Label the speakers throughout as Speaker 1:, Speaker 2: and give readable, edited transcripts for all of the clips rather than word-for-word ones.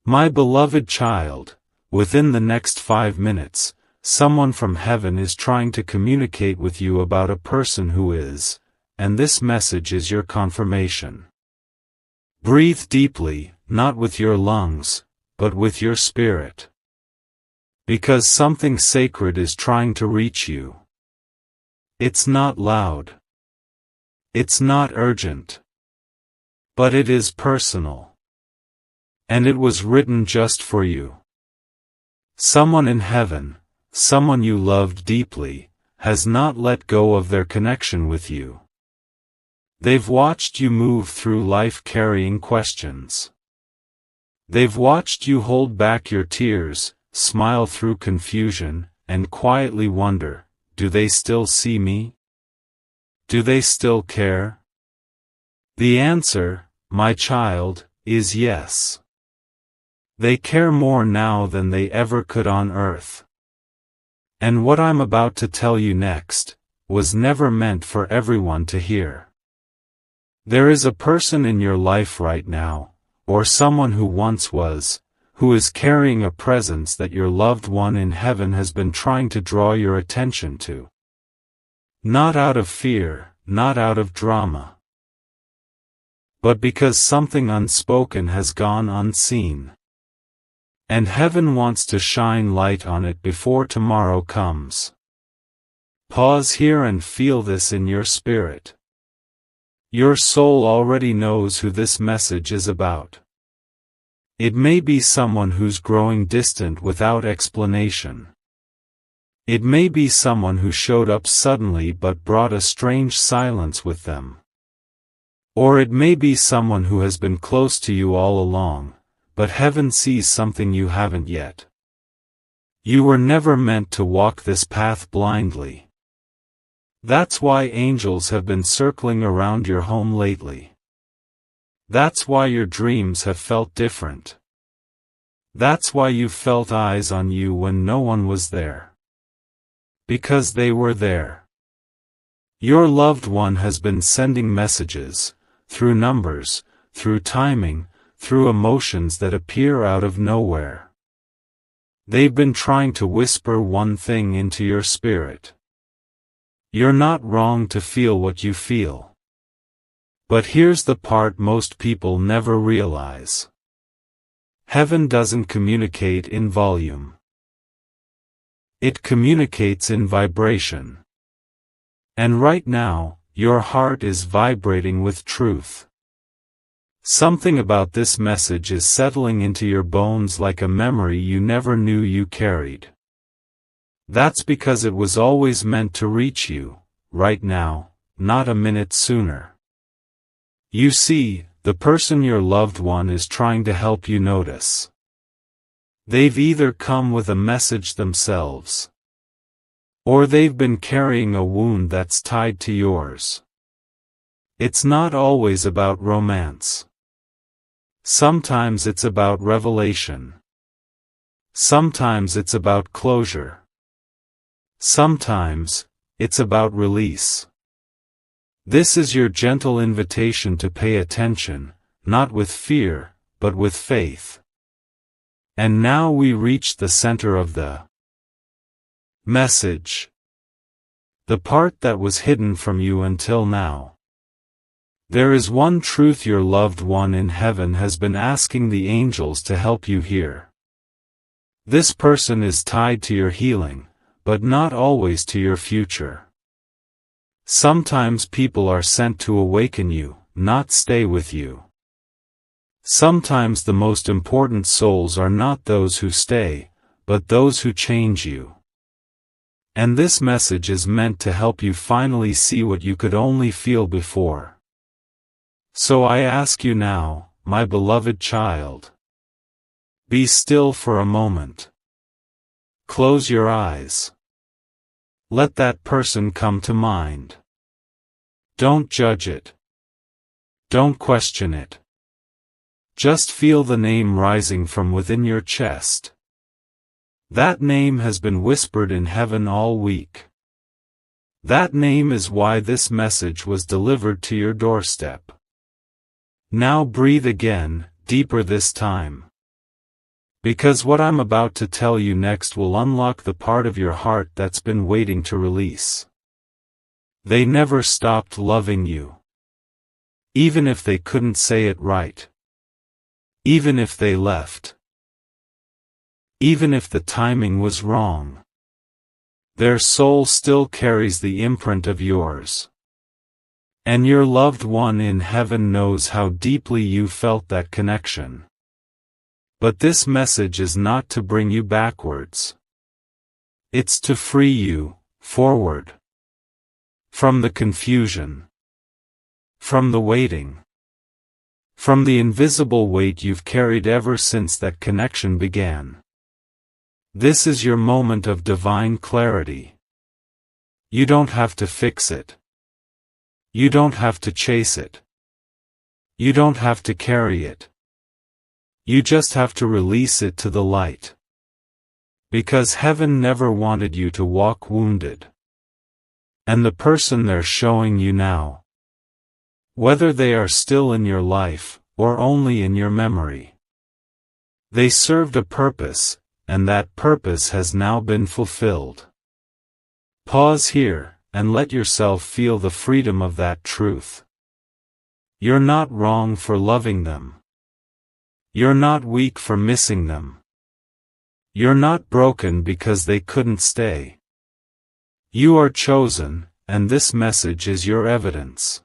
Speaker 1: My beloved child, within the next 5 minutes, someone from heaven is trying to communicate with you about a person who is, and this message is your confirmation. Breathe deeply, not with your lungs, but with your spirit. Because something sacred is trying to reach you. It's not loud. It's not urgent. But it is personal. And it was written just for you. Someone in heaven, someone you loved deeply, has not let go of their connection with you. They've watched you move through life carrying questions. They've watched you hold back your tears, smile through confusion, and quietly wonder, do they still see me? Do they still care? The answer, my child, is yes. They care more now than they ever could on earth. And what I'm about to tell you next, was never meant for everyone to hear. There is a person in your life right now, or someone who once was, who is carrying a presence that your loved one in heaven has been trying to draw your attention to. Not out of fear, not out of drama, but because something unspoken has gone unseen. And heaven wants to shine light on it before tomorrow comes. Pause here and feel this in your spirit. Your soul already knows who this message is about. It may be someone who's growing distant without explanation. It may be someone who showed up suddenly but brought a strange silence with them. Or it may be someone who has been close to you all along, but heaven sees something you haven't yet. You were never meant to walk this path blindly. That's why angels have been circling around your home lately. That's why your dreams have felt different. That's why you felt eyes on you when no one was there. Because they were there. Your loved one has been sending messages, through numbers, through timing, through emotions that appear out of nowhere. They've been trying to whisper one thing into your spirit. You're not wrong to feel what you feel. But here's the part most people never realize. Heaven doesn't communicate in volume. It communicates in vibration. And right now, your heart is vibrating with truth. Something about this message is settling into your bones like a memory you never knew you carried. That's because it was always meant to reach you, right now, not a minute sooner. You see, the person your loved one is trying to help you notice. They've either come with a message themselves, or they've been carrying a wound that's tied to yours. It's not always about romance. Sometimes it's about revelation. Sometimes it's about closure. Sometimes, it's about release. This is your gentle invitation to pay attention, not with fear, but with faith. And now we reach the center of the message. The part that was hidden from you until now. There is one truth your loved one in heaven has been asking the angels to help you hear. This person is tied to your healing, but not always to your future. Sometimes people are sent to awaken you, not stay with you. Sometimes the most important souls are not those who stay, but those who change you. And this message is meant to help you finally see what you could only feel before. So I ask you now, my beloved child. Be still for a moment. Close your eyes. Let that person come to mind. Don't judge it. Don't question it. Just feel the name rising from within your chest. That name has been whispered in heaven all week. That name is why this message was delivered to your doorstep. Now breathe again, deeper this time. Because what I'm about to tell you next will unlock the part of your heart that's been waiting to release. They never stopped loving you. Even if they couldn't say it right. Even if they left. Even if the timing was wrong. Their soul still carries the imprint of yours. And your loved one in heaven knows how deeply you felt that connection. But this message is not to bring you backwards. It's to free you, forward. From the confusion. From the waiting. From the invisible weight you've carried ever since that connection began. This is your moment of divine clarity. You don't have to fix it. You don't have to chase it. You don't have to carry it. You just have to release it to the light. Because heaven never wanted you to walk wounded. And the person they're showing you now, whether they are still in your life, or only in your memory, they served a purpose, and that purpose has now been fulfilled. Pause here, and let yourself feel the freedom of that truth. You're not wrong for loving them. You're not weak for missing them. You're not broken because they couldn't stay. You are chosen, and this message is your evidence.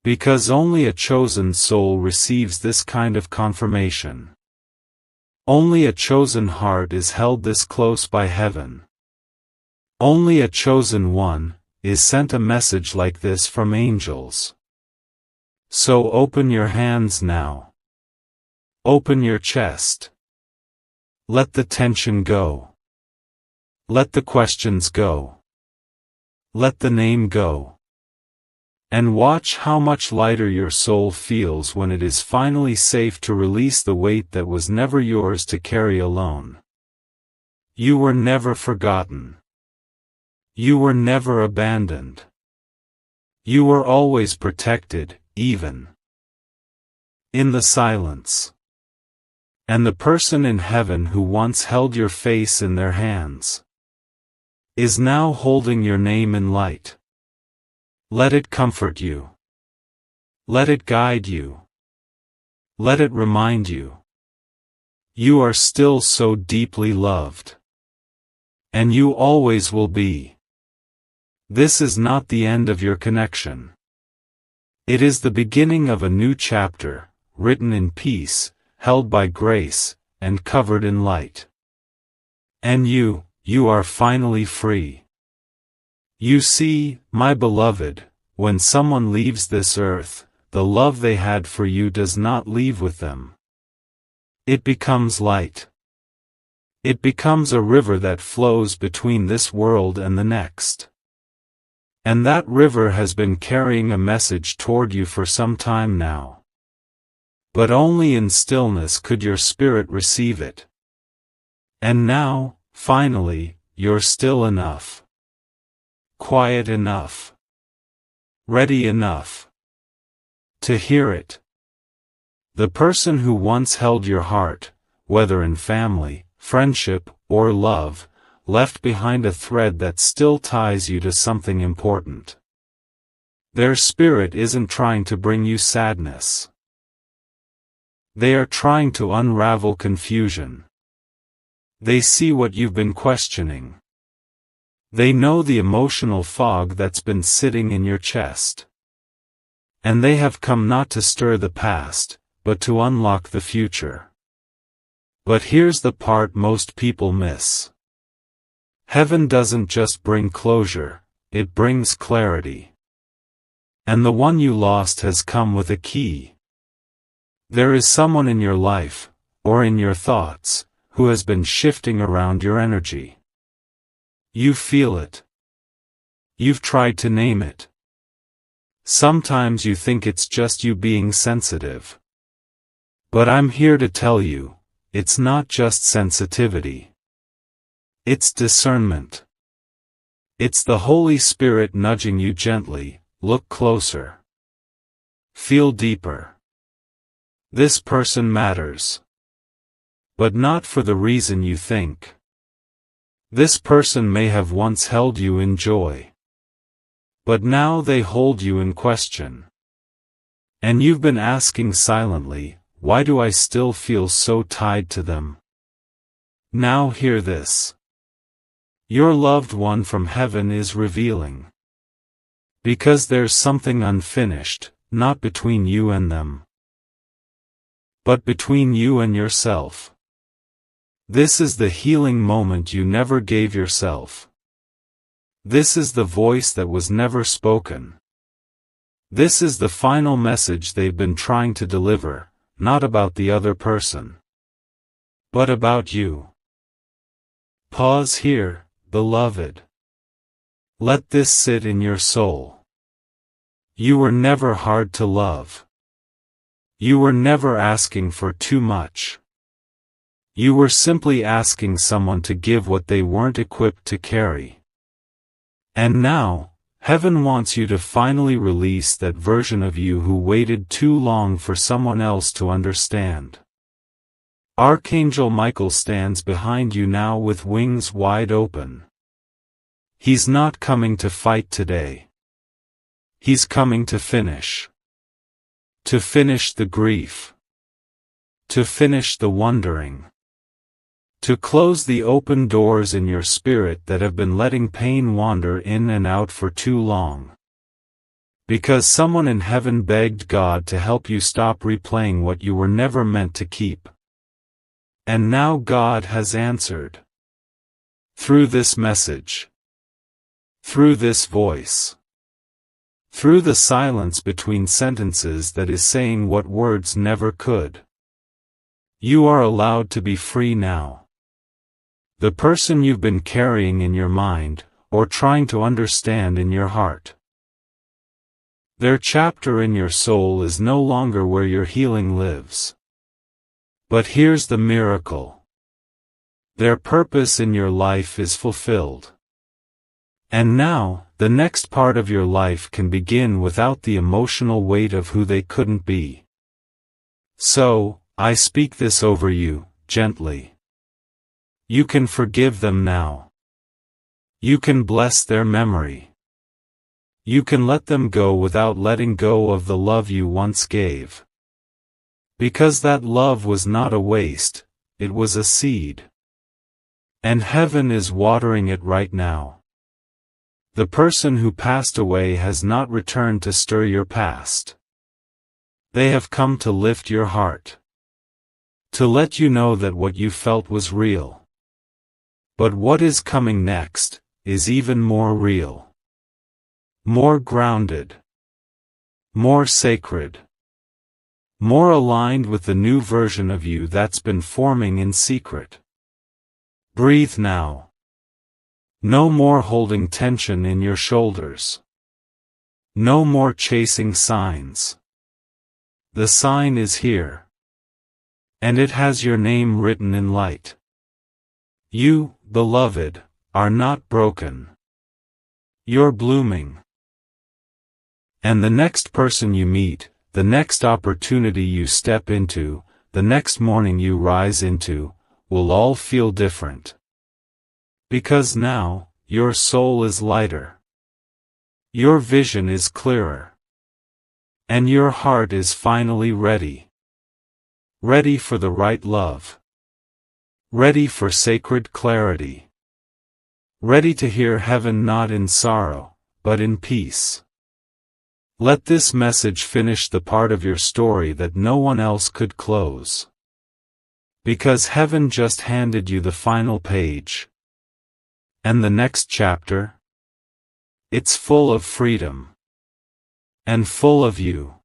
Speaker 1: Because only a chosen soul receives this kind of confirmation. Only a chosen heart is held this close by heaven. Only a chosen one is sent a message like this from angels. So open your hands now. Open your chest. Let the tension go. Let the questions go. Let the name go. And watch how much lighter your soul feels when it is finally safe to release the weight that was never yours to carry alone. You were never forgotten. You were never abandoned. You were always protected, even in the silence. And the person in heaven who once held your face in their hands is now holding your name in light. Let it comfort you. Let it guide you. Let it remind you. You are still so deeply loved. And you always will be. This is not the end of your connection. It is the beginning of a new chapter, written in peace, held by grace, and covered in light. And you are finally free. You see, my beloved, when someone leaves this earth, the love they had for you does not leave with them. It becomes light. It becomes a river that flows between this world and the next. And that river has been carrying a message toward you for some time now. But only in stillness could your spirit receive it. And now, finally, you're still enough. Quiet enough. Ready enough to hear it. The person who once held your heart, whether in family, friendship, or love, left behind a thread that still ties you to something important. Their spirit isn't trying to bring you sadness. They are trying to unravel confusion. They see what you've been questioning. They know the emotional fog that's been sitting in your chest. And they have come not to stir the past, but to unlock the future. But here's the part most people miss. Heaven doesn't just bring closure, it brings clarity. And the one you lost has come with a key. There is someone in your life, or in your thoughts, who has been shifting around your energy. You feel it. You've tried to name it. Sometimes you think it's just you being sensitive. But I'm here to tell you, it's not just sensitivity. It's discernment. It's the Holy Spirit nudging you gently, look closer. Feel deeper. This person matters. But not for the reason you think. This person may have once held you in joy. But now they hold you in question. And you've been asking silently, why do I still feel so tied to them? Now hear this. Your loved one from heaven is revealing. Because there's something unfinished, not between you and them, but between you and yourself. This is the healing moment you never gave yourself. This is the voice that was never spoken. This is the final message they've been trying to deliver, not about the other person, but about you. Pause here, beloved. Let this sit in your soul. You were never hard to love. You were never asking for too much. You were simply asking someone to give what they weren't equipped to carry. And now, heaven wants you to finally release that version of you who waited too long for someone else to understand. Archangel Michael stands behind you now with wings wide open. He's not coming to fight today. He's coming to finish. To finish the grief. To finish the wondering. To close the open doors in your spirit that have been letting pain wander in and out for too long. Because someone in heaven begged God to help you stop replaying what you were never meant to keep. And now God has answered. Through this message. Through this voice. Through the silence between sentences that is saying what words never could. You are allowed to be free now. The person you've been carrying in your mind, or trying to understand in your heart. Their chapter in your soul is no longer where your healing lives. But here's the miracle. Their purpose in your life is fulfilled. And now, the next part of your life can begin without the emotional weight of who they couldn't be. So, I speak this over you, gently. You can forgive them now. You can bless their memory. You can let them go without letting go of the love you once gave. Because that love was not a waste, it was a seed. And heaven is watering it right now. The person who passed away has not returned to stir your past. They have come to lift your heart. To let you know that what you felt was real. But what is coming next, is even more real. More grounded. More sacred. More aligned with the new version of you that's been forming in secret. Breathe now. No more holding tension in your shoulders. No more chasing signs. The sign is here. And it has your name written in light. You, beloved, are not broken. You're blooming. And the next person you meet, the next opportunity you step into, the next morning you rise into, will all feel different. Because now, your soul is lighter. Your vision is clearer. And your heart is finally ready. Ready for the right love. Ready for sacred clarity. Ready to hear heaven not in sorrow, but in peace. Let this message finish the part of your story that no one else could close. Because heaven just handed you the final page. And the next chapter? It's full of freedom. And full of you.